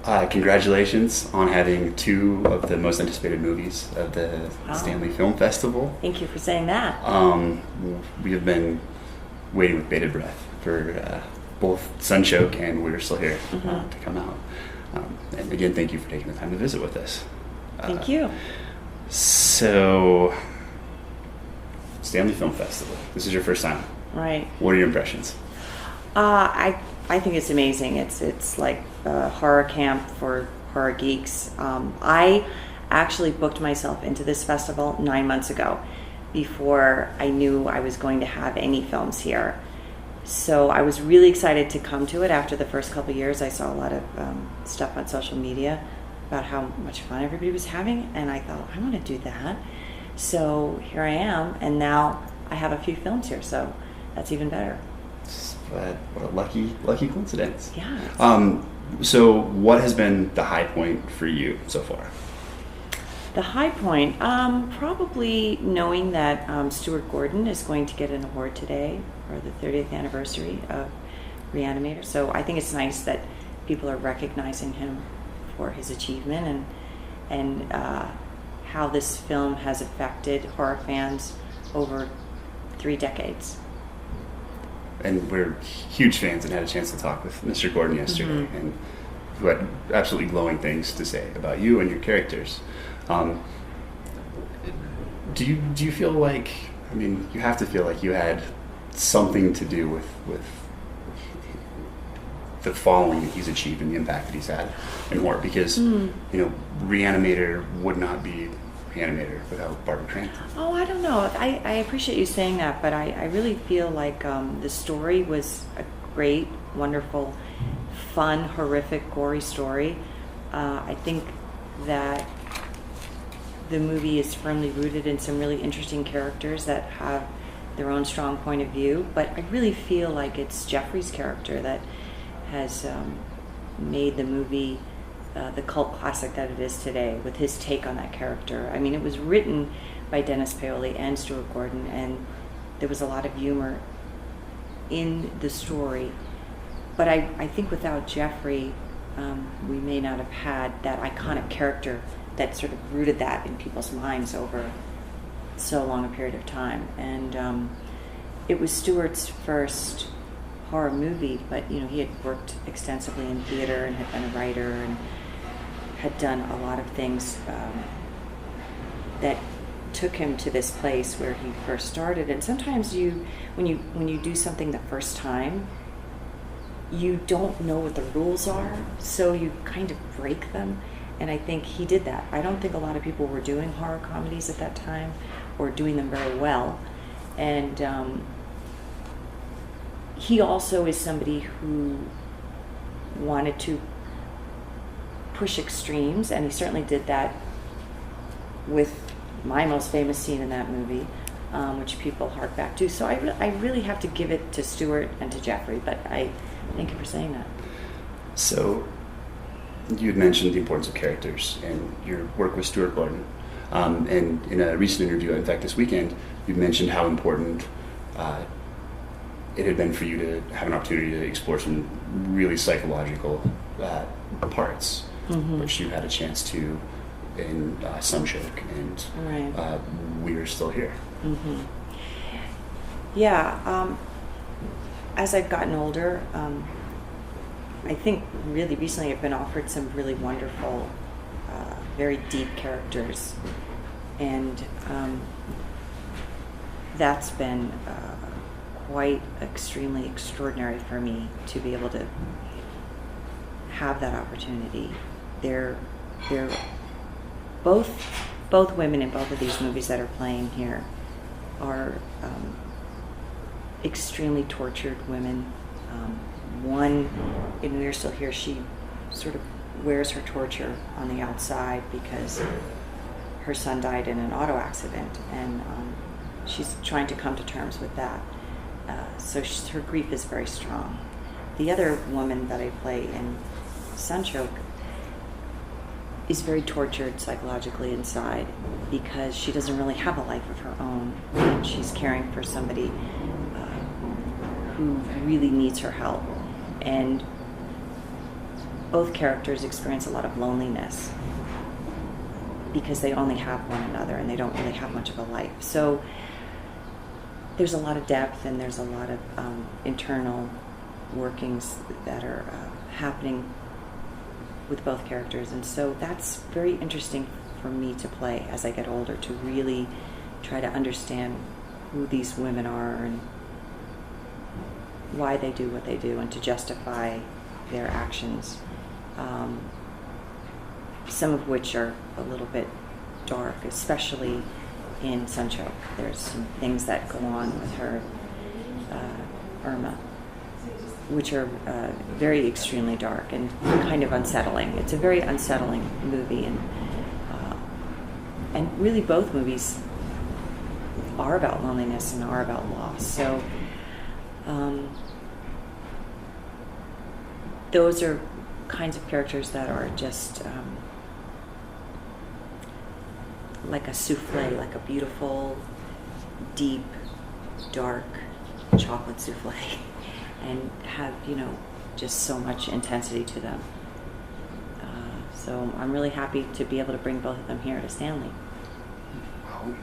Congratulations on having 2 of the most anticipated movies of the Stanley Film Festival. Thank you for saying that. We have been waiting with bated breath for both Sunchoke and We're Still Here to come out. And again, thank you for taking the time to visit with us. Thank you. So, Stanley Film Festival. This is your first time. Right. What are your impressions? I think it's amazing. It's like a horror camp for horror geeks. I actually booked myself into this festival 9 months ago, before I knew I was going to have any films here. So I was really excited to come to it. After the first couple of years, I saw a lot of stuff on social media about how much fun everybody was having, and I thought, I want to do that. So here I am, and now I have a few films here, so that's even better. What a lucky coincidence. Yeah. So what has been the high point for you so far? The high point, probably knowing that Stuart Gordon is going to get an award today for the 30th anniversary of Re-Animator. So I think it's nice that people are recognizing him for his achievement and how this film has affected horror fans over 3 decades. And we're huge fans and had a chance to talk with Mr. Gordon yesterday, and who had absolutely glowing things to say about you and your characters. Do you feel like, I mean, you have to feel like you had something to do with the following that he's achieved and the impact that he's had in horror, because Re-Animator would not be Re-Animator without Barbara Crampton. Oh, I don't know. I appreciate you saying that, but I really feel like the story was a great, wonderful, fun, horrific, gory story. I think that the movie is firmly rooted in some really interesting characters that have their own strong point of view, but I really feel like it's Jeffrey's character that has made the movie the cult classic that it is today, with his take on that character. I mean, it was written by Dennis Paoli and Stuart Gordon, and there was a lot of humor in the story. But I think without Jeffrey, we may not have had that iconic character that sort of rooted that in people's minds over so long a period of time. And it was Stuart's first horror movie, but he had worked extensively in theater and had been a writer and had done a lot of things that took him to this place where he first started. And sometimes when you do something the first time, you don't know what the rules are, so you kind of break them. And I think he did that. I don't think a lot of people were doing horror comedies at that time, or doing them very well. And he also is somebody who wanted to push extremes, and he certainly did that with my most famous scene in that movie, which people hark back to. So I really have to give it to Stuart and to Jeffrey, but I thank you for saying that. So you had mentioned the importance of characters and your work with Stuart Gordon. And in a recent interview, in fact this weekend, you mentioned how important it had been for you to have an opportunity to explore some really psychological parts, which you had a chance to in Sunchoke and Right. We Are Still Here. Yeah, as I've gotten older, I think really recently I've been offered some really wonderful, very deep characters, and that's been quite extremely extraordinary for me to be able to have that opportunity. They're both women in both of these movies that are playing here are extremely tortured women. One, in We're Still Here, she sort of wears her torture on the outside because her son died in an auto accident, and she's trying to come to terms with that. So her grief is very strong. The other woman that I play in Sunchoke is very tortured psychologically inside because she doesn't really have a life of her own, and she's caring for somebody who really needs her help. And both characters experience a lot of loneliness because they only have one another and they don't really have much of a life. So there's a lot of depth and there's a lot of internal workings that are happening with both characters, and so that's very interesting for me to play as I get older, to really try to understand who these women are and why they do what they do and to justify their actions, some of which are a little bit dark, especially in Sunchoke. There's some things that go on with her, Irma, which are very extremely dark and kind of unsettling. It's a very unsettling movie, and really both movies are about loneliness and are about loss. So those are kinds of characters that are just like a souffle, like a beautiful, deep, dark chocolate souffle, and have, just so much intensity to them. So I'm really happy to be able to bring both of them here to Stanley. Well,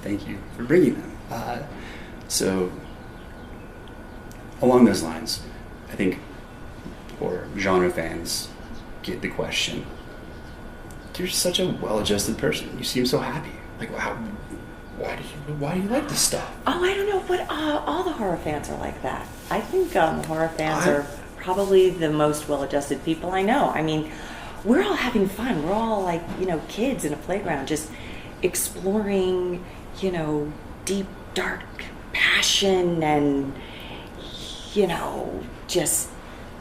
thank you for bringing them. So along those lines, I think for genre fans get the question, you're such a well-adjusted person. You seem so happy. Like, why do you like this stuff? Oh, I don't know, but all the horror fans are like that. I think horror fans are probably the most well-adjusted people I know. I mean, we're all having fun. We're all like, kids in a playground, just exploring, deep, dark passion and, just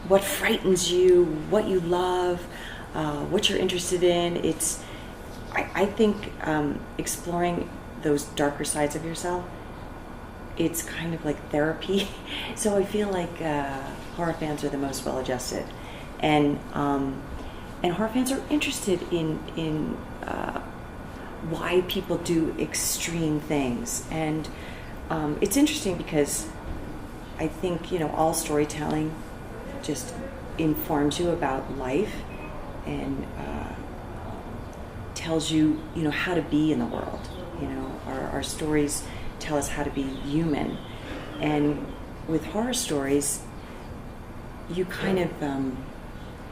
what frightens you, what you love, what you're interested in. I think exploring those darker sides of yourself, it's kind of like therapy. So I feel like horror fans are the most well-adjusted, and horror fans are interested in why people do extreme things. And it's interesting because I think all storytelling just informs you about life and tells you how to be in the world. Our stories tell us how to be human, and with horror stories you kind of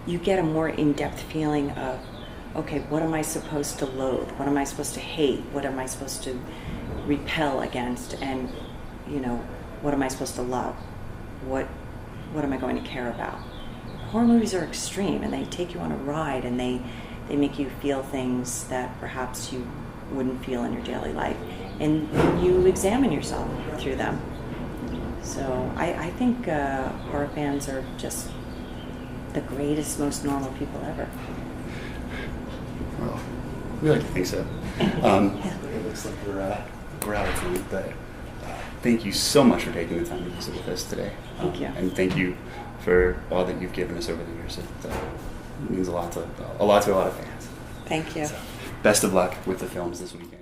you get a more in-depth feeling of, okay, what am I supposed to loathe, what am I supposed to hate, what am I supposed to repel against, and what am I supposed to love, what am I going to care about. Horror movies are extreme and they take you on a ride, and they make you feel things that perhaps you wouldn't feel in your daily life, and you examine yourself through them. So I think horror fans are just the greatest, most normal people ever. Well, we like to think so. It looks like we're out of time, but thank you so much for taking the time to visit with us today. Thank you. And thank you for all that you've given us over the years. It means a lot to a lot of fans. Thank you. So, best of luck with the films this weekend.